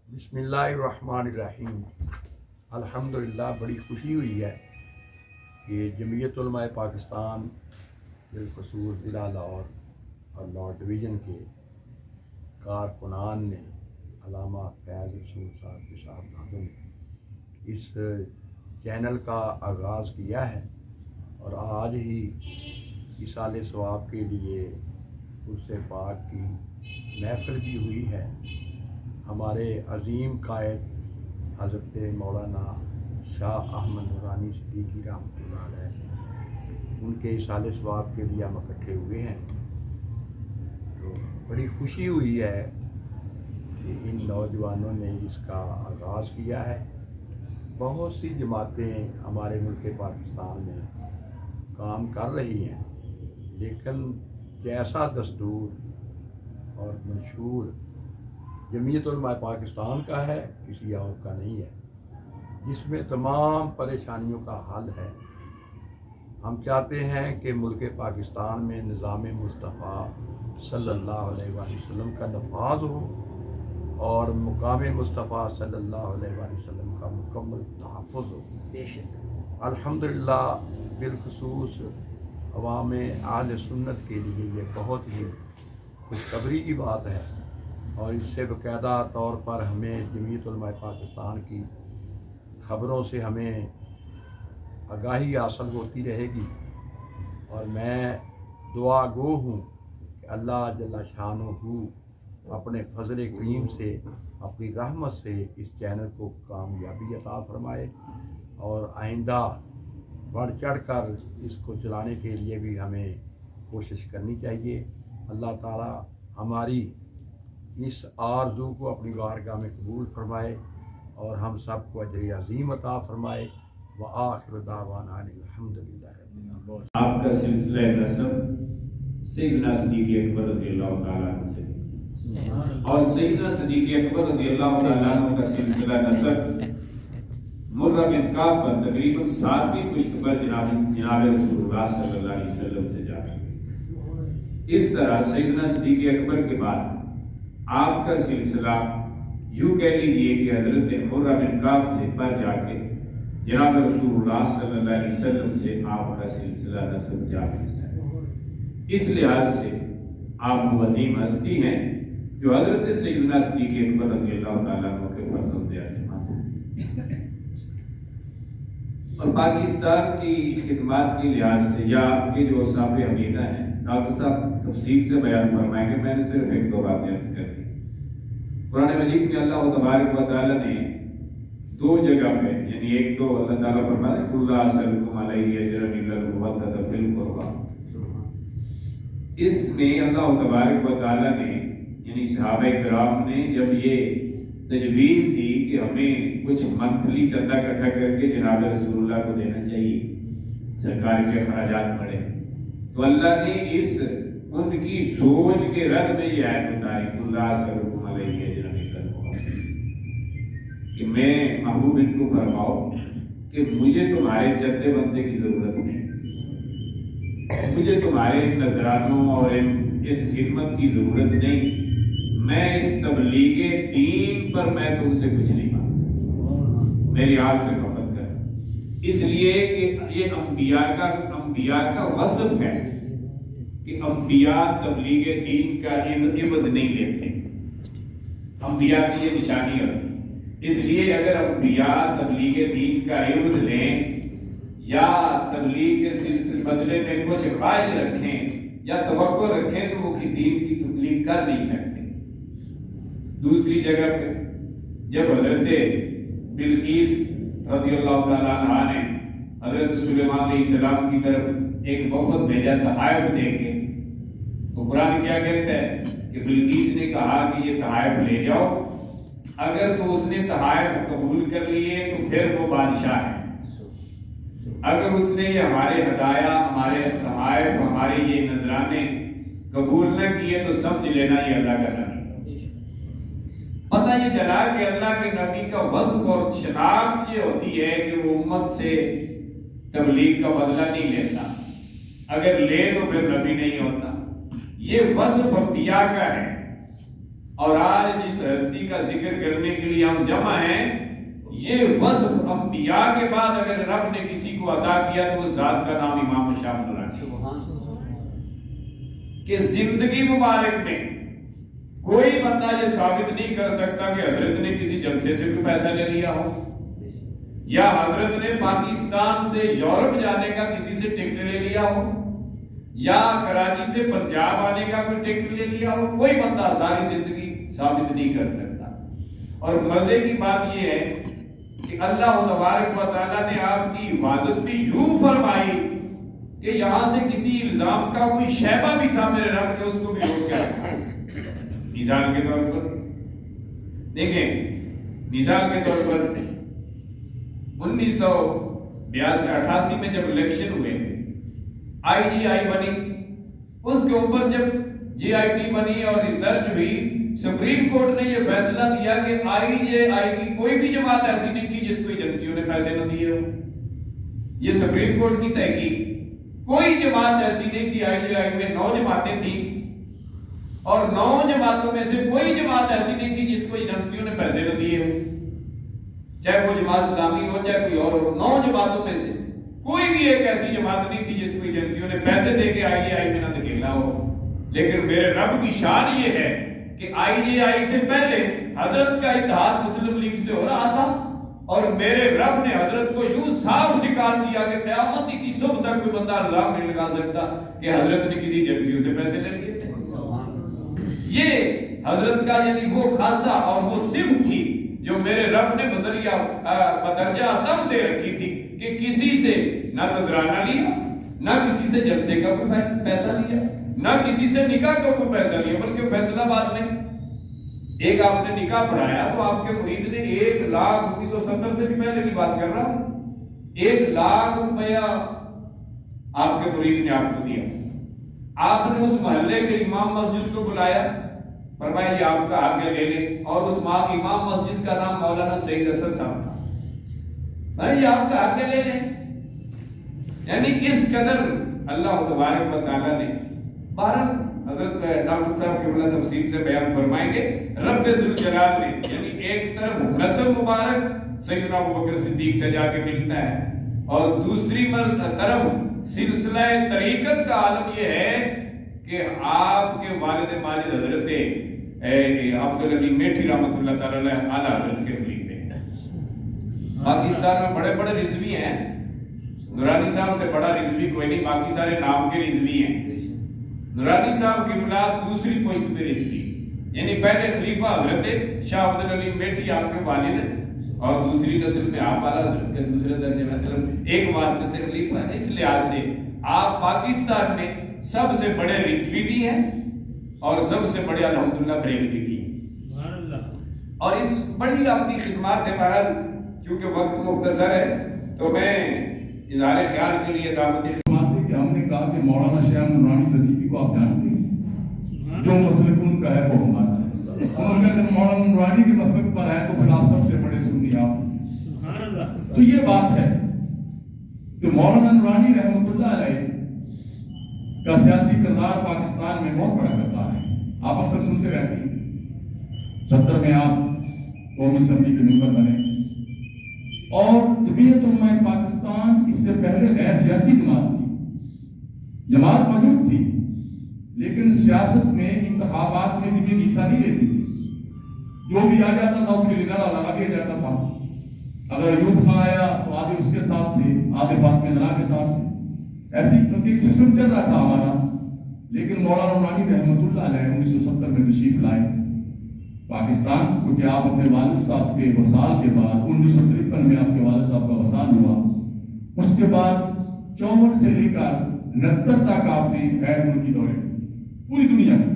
بسم اللہ الرحمن الرحیم۔ الحمدللہ بڑی خوشی ہوئی ہے کہ جمعیت علماء پاکستان بالخصوص ضلع لاہور اور لاہور ڈویژن کے کارکنان نے علامہ فیض رسول صاحب کے صاحبزادوں نے اس چینل کا آغاز کیا ہے، اور آج ہی ایصال ثواب کے لیے عرس پاک کی محفل بھی ہوئی ہے۔ ہمارے عظیم قائد حضرت مولانا شاہ احمد نورانی صدیقی رحمۃ اللہ علیہ، ان کے ایصال ثواب کے لیے ہم اکٹھے ہوئے ہیں، تو بڑی خوشی ہوئی ہے کہ ان نوجوانوں نے اس کا آغاز کیا ہے۔ بہت سی جماعتیں ہمارے ملک پاکستان میں کام کر رہی ہیں، لیکن جیسا دستور اور منشور جمعیت علماء پاکستان کا ہے کسی اور کا نہیں ہے، جس میں تمام پریشانیوں کا حل ہے۔ ہم چاہتے ہیں کہ ملک پاکستان میں نظام مصطفیٰ صلی اللہ علیہ وآلہ وسلم کا نفاذ ہو اور مقام مصطفیٰ صلی اللہ علیہ وآلہ وسلم کا مکمل تحفظ ہو۔ الحمدللہ بالخصوص عوام اہل سنت کے لیے یہ بہت ہی خوشخبری کی بات ہے، اور اس سے باقاعدہ طور پر ہمیں جمعیت علماء پاکستان کی خبروں سے ہمیں آگاہی حاصل ہوتی رہے گی، اور میں دعا گو ہوں کہ اللہ جل شانہ اپنے فضل کریم سے، اپنی رحمت سے اس چینل کو کامیابی عطا فرمائے، اور آئندہ بڑھ چڑھ کر اس کو چلانے کے لیے بھی ہمیں کوشش کرنی چاہیے۔ اللہ تعالی ہماری اس آرزو کو اپنی بارگاہ میں قبول فرمائے اور ہم سب کو اجر عظیم عطا فرمائے۔ وآخر دعوانا ان الحمدللہ رب العالمین۔ آپ کا سلسلہ نسب سیدنا صدیق اکبر رضی اللہ تعالیٰ عنہ سے، اور سیدنا صدیق اکبر رضی اللہ تعالیٰ عنہ کا سلسلہ نسب مرہ بن کعب پر تقریباً 7ویں پشت پر جناب رسول اللہ صلی اللہ علیہ وسلم سے جا رہی۔ اس طرح سیدنا صدیق اکبر کے بعد آپ کا سلسلہ یوں کہہ لیجئے کہ حضرت مرہ بن کعب سے پر جا کے جناب رسول اللہ صلی اللہ علیہ وسلم سے آپ کا سلسلہ نسب جاری ہے۔ اس لحاظ سے آپ وہ عظیم ہستی ہیں جو حضرت سیدنا صدیق اکبر رضی اللہ تعالیٰ عنہ کے فرزند اعظم ہیں، اور پاکستان کی خدمات کے لحاظ سے یا آپ کے جو صاحب حمیدہ ہیں، ڈاکٹر صاحب تفصیل سے بیان فرمائیں گے، میں نے صرف ایک دو باتیں عرض کر دی۔ قرآن مجید میں اللہ تبارک و تعالیٰ نے دو جگہ پہ، یعنی ایک تو اللہ تعالیٰ فرماتے ہیں قُلْ لَا أَسْأَلُكُمْ عَلَيْهِ أَجْرًا إِلَّا الْمَوَدَّةَ فِي الْقُرْبَى، اس میں اللہ تبارک و تعالیٰ نے یعنی صحابہ کرام نے جب یہ تجویز دی کہ ہمیں کچھ منتھلی چندہ اکٹھا کر کے جناب رسول اللہ کو دینا چاہیے، سرکار کے اخراجات پڑے، تو اللہ نے اس ان کی سوچ کے رد میں یہ آیت اتاری قُلْ لَا أَسْأَلُكُمْ عَلَيْهِ أَجْرًا إِلَّا الْمَوَدَّةَ، کہ میں محبوب ان کو فرماؤ کہ مجھے تمہارے چندے بندے کی ضرورت نہیں، مجھے تمہارے نذرانوں اور اس خدمت کی ضرورت نہیں، میں اس تبلیغ دین پر میں تم سے کچھ نہیں مانگتا، میری آپ سے محبت کر، اس لیے کہ یہ انبیاء کا وصف ہے کہ انبیاء تبلیغ دین کا عوض نہیں لیتے، انبیاء کی یہ نشانی ہوتی، اس لیے اگر انبیاء تبلیغ دین کا عوض لیں یا تبلیغ کے سلسلے بدلے میں کچھ خواہش رکھیں یا توقع رکھیں تو وہ دین کی تبلیغ کر نہیں سکتے۔ دوسری جگہ پہ جب حضرت بلقیس رضی اللہ تعالیٰ عنہ نے حضرت سلیمان علیہ السلام کی طرف ایک وفد بھیجا تحائف دے کے، تو قرآن کیا کہتا ہے کہ بلقیس نے کہا کہ یہ تحائف لے جاؤ، اگر تو اس نے تحائف قبول کر لیے تو پھر وہ بادشاہ ہے، اگر اس نے یہ ہمارے ہدایہ، ہمارے تحائف، ہمارے یہ نذرانے قبول نہ کیے تو سمجھ لینا یہ اللہ کا نبی۔ پتہ یہ چلا کہ اللہ کے نبی کا وصف اور شناخت یہ ہوتی ہے کہ وہ امت سے تبلیغ کا بدلہ نہیں لیتا، اگر لے تو پھر نبی نہیں ہوتا۔ یہ وصف انبیاء کا ہے اور آج جس ہستی کا ذکر کرنے کے لیے ہم جمع ہیں، یہ وصف انبیاء کے بعد اگر رب نے کسی کو عطا کیا تو اس ذات کا نام امام شامل رکھا کہ زندگی مبارک میں کوئی بندہ یہ ثابت نہیں کر سکتا کہ حضرت نے کسی جلسے سے کوئی پیسہ لے لیا ہو، یا حضرت نے پاکستان سے یورپ جانے کا کسی سے ٹکٹ لے لیا ہو، یا کراچی سے پنجاب آنے کا کوئی ٹکٹ لے لیا ہو۔ کوئی بندہ ساری زندگی ثابت نہیں کر سکتا۔ اور مزے کی بات یہ ہے کہ اللہ تبارک و تعالیٰ نے آپ کی حفاظت بھی یوں فرمائی کہ یہاں سے کسی الزام کا کوئی شیبہ بھی تھا، میرے رب نے اس کو بھی روک کے رکھا۔ مثال کے طور پر دیکھیں، مثال کے طور پر 1988 میں جب الیکشن ہوئے، آئی جی آئی بنی، اس کے اوپر جب جی آئی ٹی بنی اور ریسرچ ہوئی، سپریم کورٹ نے یہ فیصلہ دیا کہ آئی جے آئی کی کوئی بھی جماعت ایسی نہیں تھی جس کو ایجنسیوں نے پیسے نہ دیے ہو۔ یہ سپریم کورٹ کی تحقیق، کوئی جماعت ایسی نہیں تھی، آئی جے آئی میں 9 جماعتیں تھیں، اور 9 جماعتوں میں سے کوئی جماعت ایسی نہیں تھی جس کو ایجنسیوں نے پیسے نہ دیے ہو، چاہے وہ جماعت اسلامی ہو چاہے کوئی اور ہو۔ 9 جماعتوں میں سے کوئی بھی ایک ایسی جماعت نہیں تھی جس کو ایجنسیوں نے پیسے دے کے آئی جے آئی میں نہ دھکیلا ہو۔ لیکن میرے رب کی شان یہ ہے کہ آئی جے آئی سے پہلے حضرت کا اتحاد مسلم لیگ سے ہو رہا تھا، اور میرے رب نے حضرت کو یوں صاف نکال دیا کہ قیامت کی صبح تک کوئی بندہ الزام نہیں لگا سکتا کہ حضرت نے کسی ایجنسیوں سے پیسے لے لیے تھے۔ یہ حضرت کا یعنی وہ خاصہ اور وہ صفت تھی جو میرے رب نے بدرجہ عطم دے رکھی تھی کہ کسی سے نہ نذرانہ لیا، نہ کسی سے جلسے کا کوئی پیسہ لیا، نہ کسی سے نکاح کا کوئی پیسہ لیا، بلکہ فیصلہ باد میں ایک آپ نے نکاح پڑھایا تو آپ کے مرید نے 1 لاکھ 1970 سے بھی پہلے کی بات کر رہا ہوں، 1 لاکھ روپیہ آپ کے مرید نے آپ کو دیا۔ آپ نے اس محلے کے امام مسجد کو بلایا، فرمایا یہ آپ کا آگے لے لیں، اور اس امام مسجد کا نام مولانا سعید اسد صاحب تھا، یہ آپ کا آگے لے لیں۔ یعنی اس قدر اللہ تبارک و تعالیٰ نے، بہرحال حضرت ڈاکٹر صاحب کے بلا تفصیل سے بیان فرمائیں گے، رب ذوالجلال نے یعنی ایک طرف نسب مبارک سیدنا ابوبکر صدیق سے جا کے ملتا ہے، اور دوسری طرف سلسلہ طریقت کا عالم یہ ہے کہ آپ کے والد ماجد حضرت عبدالعلی میٹھی رحمۃ اللہ تعالی علیہ اعلیٰ حضرت کے خلیفے ہیں۔ پاکستان میں بڑے بڑے رضوی ہیں، نورانی صاحب سے بڑا رضوی کوئی نہیں، باقی سارے نام کے رضوی ہیں۔ نورانی صاحب کی اولاد دوسری پشت پہ رضوی، یعنی پہلے خلیفہ حضرت شاہ عبدالعلی میٹھی آپ کے والد ہیں، اور دوسری نسل میں آپ اعلیٰ حضرت کے دوسرے درجے میں، مطلب ایک واسطے سے خلیفہ ہیں۔ اس لحاظ سے آپ پاکستان میں سب سے بڑے رضوی بھی ہیں اور سب سے بڑے الحمدللہ بریلوی بھی ہیں، اور اس بڑی اپنی خدمات ہے۔ بہرحال کیونکہ وقت مختصر ہے تو میں اظہار خیال کے لیے دعوت کہ ہم نے کہا کہ مولانا شاہ نورانی صدیقی کو آپ جانتے ہیں، جو مسلک ان کا ہے وہ ہمارا ہے، اور اگر مولانا نورانی کے مسلک پر ہے تو پھر آپ سب سے بڑے سنی آپ۔ تو یہ بات ہے کہ مولانا نورانی رحمۃ اللہ علیہ کا سیاسی کردار پاکستان میں بہت بڑا کردار ہے۔ آپ اکثر سنتے رہتے ہیں 70 میں آپ قومی اسمبلی کے ممبر بنے، اور جمعیت علماء پاکستان اس سے پہلے غیر سیاسی جماعت تھی، جماعت موجود تھی لیکن سیاست میں انتخابات میں جمعیت حصہ نہیں لیتی تھی، جو بھی آ جاتا تھا اس کے لیے نعرہ لگا دیا جاتا تھا۔ اگر ایوب خان آیا تو آدھے اس کے ساتھ تھے، آدھے فاطمہ زہرا کے ساتھ تھے، ایسی ایک سسٹم چل رہا تھا ہمارا۔ لیکن مولانا نورانی رحمۃ اللہ علیہ 1970 میں تشریف لائے پاکستان، کیونکہ آپ اپنے والد صاحب کے وصال کے بعد 1953 میں آپ کے والد صاحب کا وصال ہوا، اس کے بعد 54 سے لے کر 69 تک آپ نے غیر ملکی دورے پوری دنیا میں،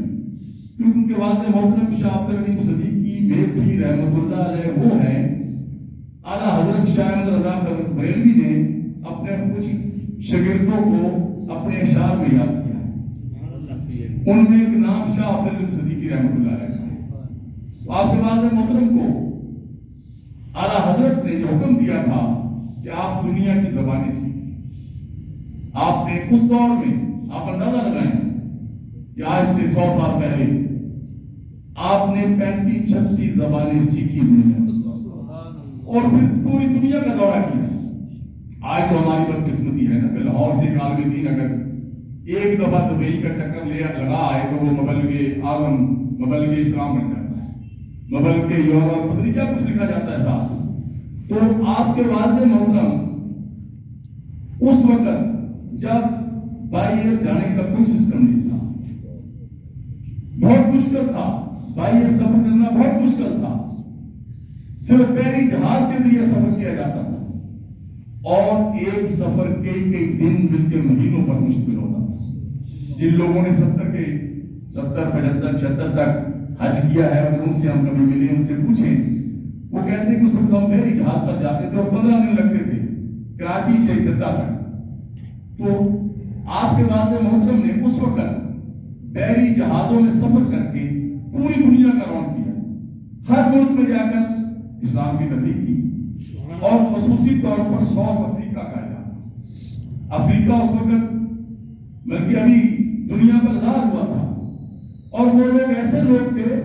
کیونکہ ان کے والد محترم شاہ عبدالعلی صدیقی میٹھی رحمۃ اللہ علیہ وہ ہیں اعلیٰ حضرت شاہ احمد رضا بریلوی نے اپنے کچھ شاگردوں کو اپنے اشعار میں یاد کیا ہے، ان میں ایک نام شاہ عبدالعلی صدیقی رحمۃ اللہ علیہ۔ آپ کے والد محترم کو اعلیٰ حضرت نے جو حکم دیا تھا کہ آپ دنیا کی زبانیں سیکھیں، آپ نے اس دور میں آپ اندازہ لگائیں کہ آج سے 100 سال پہلے آپ نے 35-36 زبانیں سیکھی دنیا اور پھر پوری دنیا کا دورہ کیا. آج تو ہماری بدقسمتی ہے نا کہ لاہور سے ایک عالم دین اگر ایک دفعہ دبئی کا چکر لگا ہے تو وہ مبلغ اعظم مبلغ اسلام بن جاتا ہے, مبلغ یورپ پتہ نہیں کیا کچھ لکھا جاتا ہے صاحب. تو آپ کے والد محترم اس وقت جب بائی ایئر جانے کا کوئی سسٹم نہیں تھا, بہت مشکل تھا, بائی ایئر سفر کرنا بہت مشکل تھا, صرف بحری جہاز کے ذریعے سفر کیا جاتا تھا اور ایک سفر کئی دن بلکہ مہینوں پر مشکل ہوتا تھا. جن لوگوں نے 70 75 76 تک حج کیا ہے اور ان سے ہم کبھی ملے ان سے پوچھیں, وہ کہتے ہیں کہ اس وقت ہم بحری جہاز پر جاتے تھے اور 15 دن لگتے تھے کراچی سے جدہ تک. تو آپ کے والد محترم نے اس وقت بحری جہازوں میں سفر کر کے پوری دنیا کا رونڈ کیا, ہر ملک میں جا کر اسلام کی تبلیغ کی اور خصوصی طور پر ساؤتھ افریقہ کا علاقہ. افریقہ اس وقت بلکہ ابھی دنیا پر ظاہر ہوا تھا اور وہ لوگ ایسے لوگ تھے,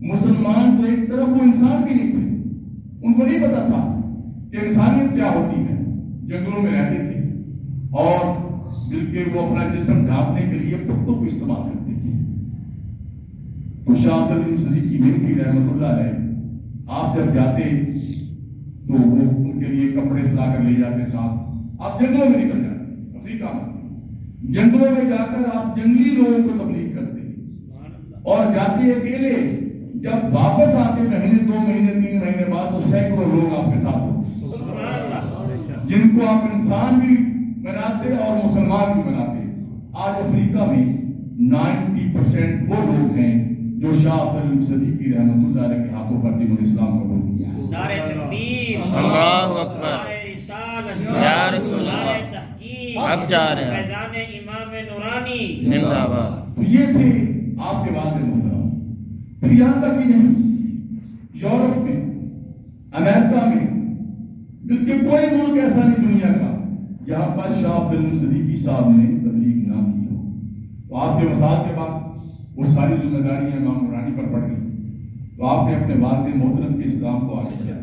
مسلمان تو ایک طرف وہ انسان بھی نہیں تھے, ان کو نہیں پتا تھا کہ انسانیت کیا ہوتی ہے. جنگلوں میں رہتے تھے اور بلکہ وہ اپنا جسم ڈھانپنے کے لیے پتوں کو استعمال کرتے تھے. تو شاہ عبد العزیز صدیقی ملکی رحمۃ اللہ علیہ آپ جب جاتے تو وہ ان کے لیے کپڑے سلا کر لے جاتے ساتھ. آپ جنگلوں میں نکل جاتے, افریقہ میں جنگلوں میں جا کر آپ جنگلی لوگوں کو تبلیغ کرتے اور جاتے اکیلے. جب واپس آتے مہینے 2 مہینے 3 مہینے بعد تو سینکڑوں لوگ آپ کے ساتھ ہوتے جن کو آپ انسان بھی بناتے اور مسلمان بھی بناتے. آج افریقہ میں 90% وہ لوگ ہیں جو شاہ عبد العزیز صدیقی رحمۃ اللہ علیہ کے ہاتھوں پر دین الاسلام قبول کیا. نعرہ تکبیر, اللہ اکبر, نعرہ رسالت, یا رسول نعرہ اللہ, تحقیق, حق جا رہے ہیں, فیضان امام نورانی زندہ باد. تو یہ تھے آپ کے والد محترم. پھر یہاں تک ہی نہیں, یورپ میں, امریکہ میں, بلکہ کوئی ملک ایسا نہیں دنیا کا جہاں پر شاہ عبد العزیز صدیقی صاحب نے تبلیغ نہ کی ہو. تو آپ کے وصال کے بعد وہ ساری ذمہ داریاں امام نورانی پر پڑ گئی. تو آپ نے اپنے والد محترم کے اسلام کو آگے کیا,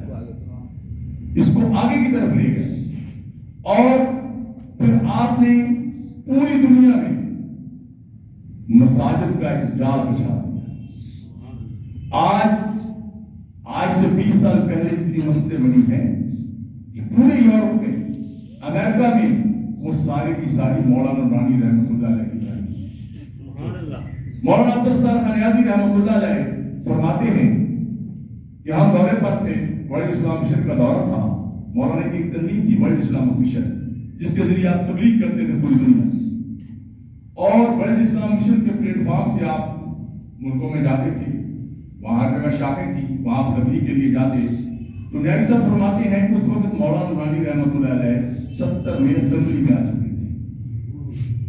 اس کو آگے کی طرف لے گئے اور پھر آپ نے پوری دنیا میں مساجد کا ایک جال بچھا دیا. آج سے 20 سال پہلے جتنی مسجدیں بنی ہیں پورے یورپ میں, امریکہ میں, وہ سارے کی ساری مولانا نورانی رحمۃ اللہ علیہ کی ساری. مولانا عبدالستار خانیازی رحمۃ اللہ علیہ فرماتے ہیں کہ ہم دورے پر تھے, ورلڈ اسلام مشن کا دورہ تھا. مولانا کی ایک تنظیم تھی ورلڈ اسلام مشن جس کے ذریعے آپ تبلیغ کرتے تھے پوری دنیا میں, اور ورلڈ اسلام مشن کے پلیٹ فارم سے آپ ملکوں میں جاتے تھے, وہاں جگہ شاخیں تھی, وہاں آپ تبلیغ کے لیے جاتے. تو نیاری صاحب فرماتے ہیں کہ اس وقت مولانا نورانی رحمۃ اللہ علیہ 70 میں اسمبلی میں آ چکے تھے,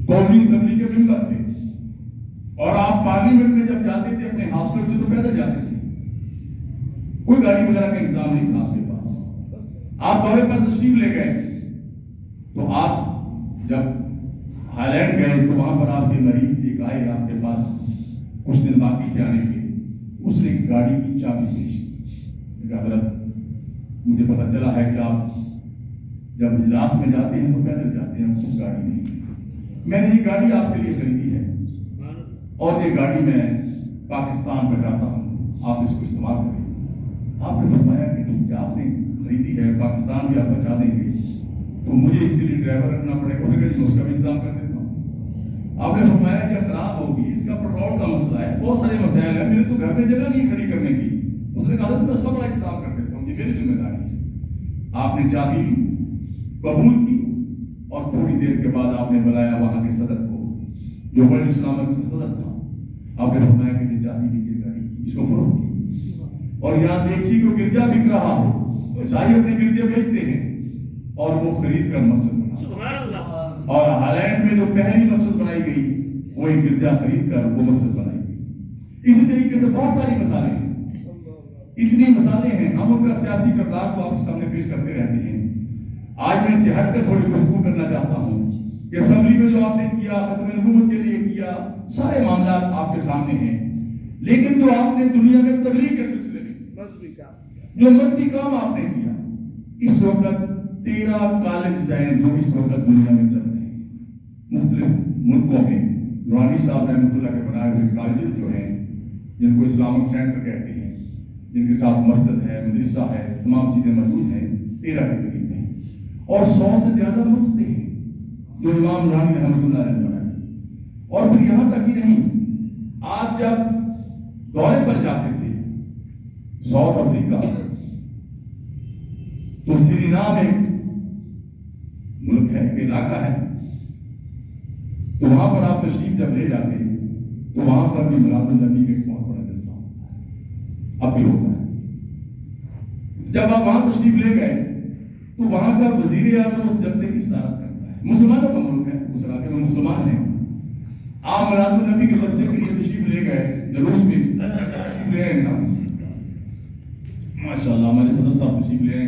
قومی اسمبلی کے ممبر تھے, اور آپ پارلیمنٹ میں جب جاتے تھے اپنے ہاسپٹل سے تو پیدل جاتے تھے, کوئی گاڑی وغیرہ کا انتظام نہیں تھا آپ کے پاس. آپ دورے پر تشریف لے گئے تو آپ جب ہالینڈ گئے تو وہاں پر آپ کے مریض ایک آئے آپ کے پاس, کچھ دن باقی تھے آنے کے, اس نے گاڑی کی چابی پیش کی. حضرت مجھے پتا چلا ہے کہ آپ جب اجلاس میں جاتے ہیں تو پیدل جاتے ہیں, اس گاڑی نہیں, میں نے یہ گاڑی آپ کے لیے خریدی ہے اور یہ گاڑی میں پاکستان پہ جاتا ہوں, آپ اس کو استعمال کریں. آپ نے فرمایا کہ ٹھیک ہے, آپ نے خریدی ہے, پاکستان بھی آپ بچا دیں گے, تو مجھے اس کے لیے ڈرائیور رکھنا پڑے گا, میں اس کا بھی انتظام کر دیتا ہوں. آپ نے فرمایا کہ خراب ہوگی, اس کا پیٹرول کا مسئلہ ہے, بہت سارے مسائل ہیں, میرے تو گھر میں جگہ نہیں کھڑی کرنے کی. اس نے کہا میں سب کا انتظام کر دیتا ہوں, یہ میری ذمہ داری ہے. آپ نے چابی قبول کی اور تھوڑی دیر کے بعد آپ نے بلایا وہاں کے صدر کو جو ورلڈ اسلامک کا صدر تھا. آپ نے فرمایا کہ یہ چابی لیجیے گاڑی کی, اس کو فروخت کی, اور یہاں دیکھیے کہ گرجا بک رہا ہو, عیسائی اپنے گرجے بیچتے ہیں اور وہ خرید کر مسجد بنا. اور ہالینڈ میں جو پہلی مسجد بنائی گئی وہ ایک گرجا خرید کر وہ مسجد بنائی گئی. اسی طریقے سے بہت ساری مثالیں ہیں, اتنی مثالیں ہیں, ہم ان کا سیاسی کردار کو آپ کے سامنے پیش کرتے رہتے ہیں. آج میں اس سے ہٹ کر تھوڑی گفتگو کرنا چاہتا ہوں کہ اسمبلی میں جو آپ نے کیا, ختم نبوت کے لیے کیا, سارے معاملات آپ کے سامنے ہیں. لیکن جو آپ نے دنیا میں تبلیغ کے سلسلے میں جو مذہبی کام آپ نے کیا، اس وقت 13 کالج ہیں جو اس وقت دنیا میں چل رہے ہیں، مختلف ملکوں میں نورانی صاحب رحمۃ اللہ کے بنائے ہوئے کالجز جو ہیں، جن کو اسلامک سینٹر کہتے ہیں، جن کے ساتھ مسجد ہے، مدرسہ ہے، تمام چیزیں موجود ہیں، 13 کے قریب ہیں، اور 100 سے زیادہ مسجدیں ہیں جو امام نورانی رحمۃ اللہ علیہ نے بنائے۔ اور پھر یہاں تک ہی نہیں، آپ جب دورے پر جاتے تھے ساؤتھ افریقہ، تو سرینام ایک ملک ہے، ایک علاقہ ہے، تو وہاں پر آپ تشریف جب لے جاتے تو وہاں پر بھی میلاد النبی کا ایک بہت بڑا جلسہ ہوتا ہے، اب بھی ہوتا ہے۔ جب آپ وہاں تشریف لے گئے تو وہاں کا وزیر اعظم اس جلسے کی صدارت کرتا ہے، مسلمانوں کا ملک ہے، اس علاقے میں مسلمان ہیں، آپ میلاد النبی کے جلسے کے لیے تشریف لے گئے، جلوس میں تشریف لے آئے نا، ماشاء اللہ ہمارے صدر صاحب تشریف لے آئے